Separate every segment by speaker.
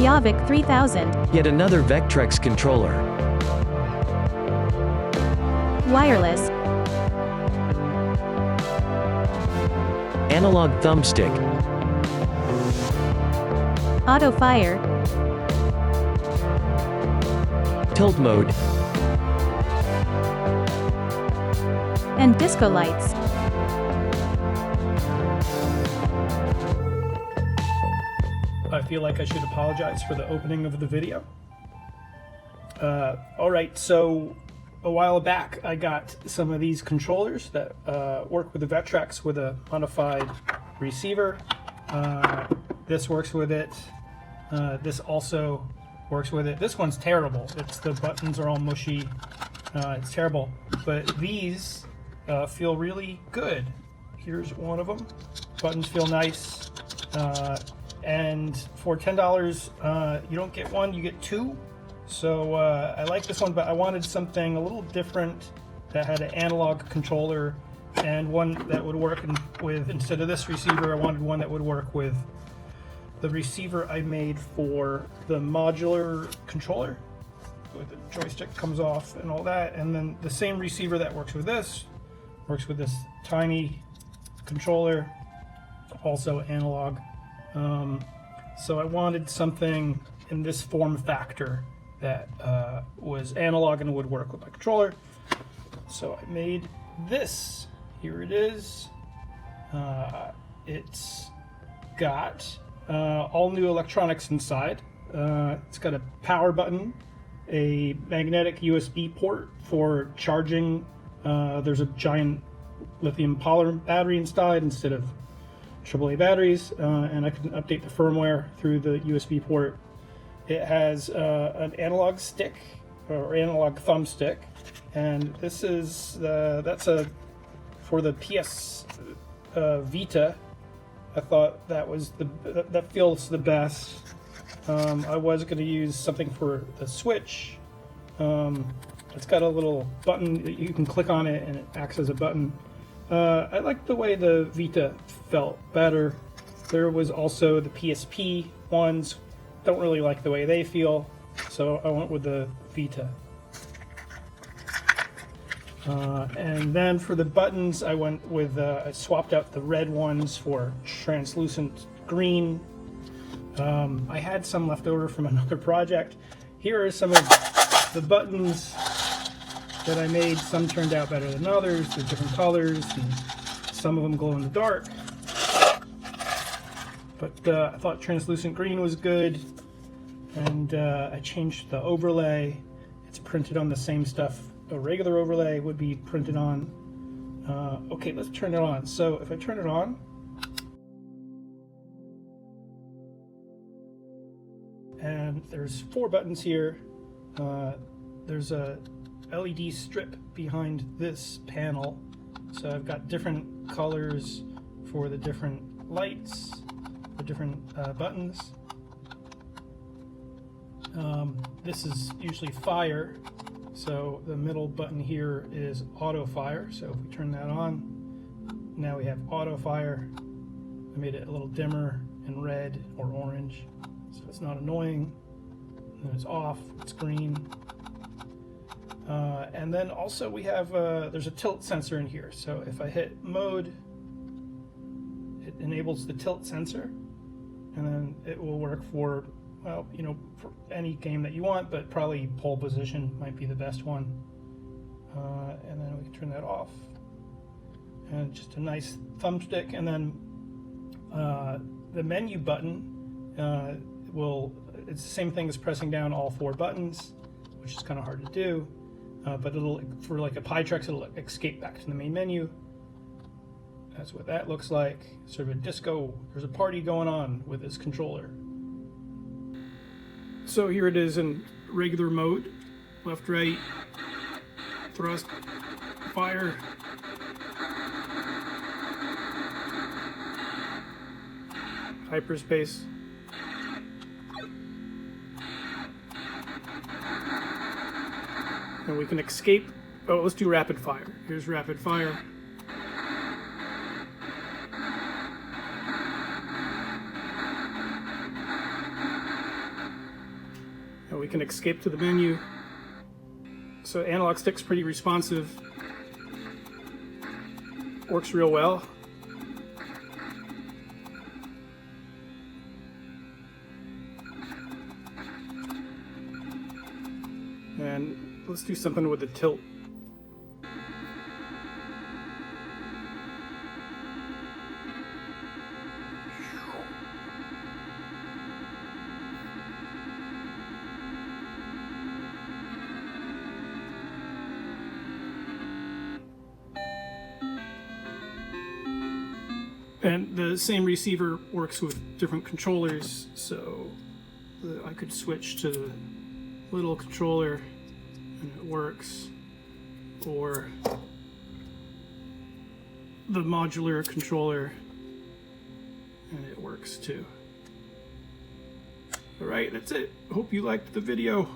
Speaker 1: Yavc 3000.
Speaker 2: Yet another Vectrex controller.
Speaker 1: Wireless.
Speaker 2: Analog thumbstick.
Speaker 1: Auto fire.
Speaker 2: Tilt mode.
Speaker 1: And disco lights.
Speaker 3: I feel like I should apologize for the opening of the video. Alright, so a while back I got some of these controllers that work with the Vectrex with a modified receiver. This works with it. This also works with it. This one's terrible. The buttons are all mushy. It's terrible. But these feel really good. Here's one of them. Buttons feel nice. And for $10, you don't get one, you get two. So I like this one, but I wanted something a little different that had an analog controller and one that would work with, instead of this receiver, I wanted one that would work with the receiver I made for the modular controller, with the joystick comes off and all that, and then the same receiver that works with this tiny controller, also analog. So I wanted something in this form factor that was analog and would work with my controller. So I made this. Here it is. It's got all new electronics inside. It's got a power button, a magnetic USB port for charging. There's a giant lithium polymer battery inside instead of AAA batteries, and I can update the firmware through the USB port. It has an analog stick, or analog thumbstick, and this is for the PS Vita. I thought that feels the best. I was going to use something for the Switch. It's got a little button that you can click on it and it acts as a button. I like the way the Vita felt better. There was also the PSP ones. Don't really like the way they feel, so I went with the Vita. And then for the buttons, I went with I swapped out the red ones for translucent green. I had some left over from another project. Here are some of the buttons that I made. Some turned out better than others. They're different colors, and some of them glow in the dark. But I thought translucent green was good, and I changed the overlay. It's printed on the same stuff a regular overlay would be printed on. Okay, let's turn it on. So if I turn it on, and there's 4 buttons here. There's a LED strip behind this panel, so I've got different colors for the different lights, the different buttons. This is usually fire, so the middle button here is auto fire. So if we turn that on, now we have auto fire. I made it a little dimmer in red or orange, so it's not annoying. And then it's off, it's green. And then also we have, there's a tilt sensor in here. So if I hit mode, it enables the tilt sensor, and then it will work for, well, you know, for any game that you want, but probably pole position might be the best one. And then we can turn that off. And just a nice thumbstick, and then the menu button it's the same thing as pressing down all 4 buttons, which is kind of hard to do. But it'll, for like a Pytrex, it'll escape back to the main menu. That's what that looks like. Sort of a disco. There's a party going on with this controller. So here it is in regular mode. Left, right, thrust, fire. Hyperspace. And we can escape. Oh, let's do rapid fire. Here's rapid fire. we can escape to the menu. So analog stick's pretty responsive. Works real well. And let's do something with the tilt. And the same receiver works with different controllers, so I could switch to the little controller and it works, or the modular controller and it works too. Alright, that's it. Hope you liked the video.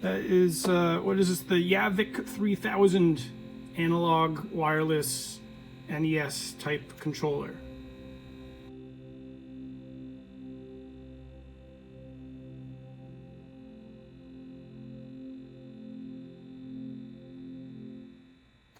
Speaker 3: That is, what is this? The Yavc 3000 analog wireless NES type controller.